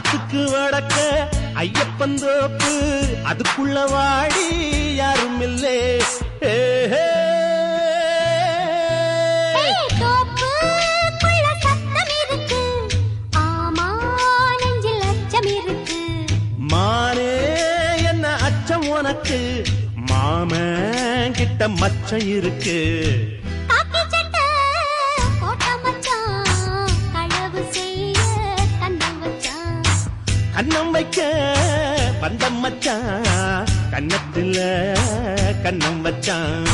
ஆத்துக்கு வடக்க ஐயப்பன் தோப்பு அதுக்குள்ள வாடி யாரும் இல்லே தோப்புக்குள்ள சத்தம் இருக்கு ஆமா நெஞ்சில் அச்சம் இருக்கு மானே என்ன அச்சம் உனக்கு மாமன் கிட்ட மச்சம் இருக்கு காக்கி சட்டை போட்ட மச்சான் களவு செய்ய கண்ணம் வச்சான் கண்ணம் வைக்க பந்தம் மச்சான் கண்ணத்துல கண்ணம் வச்சான்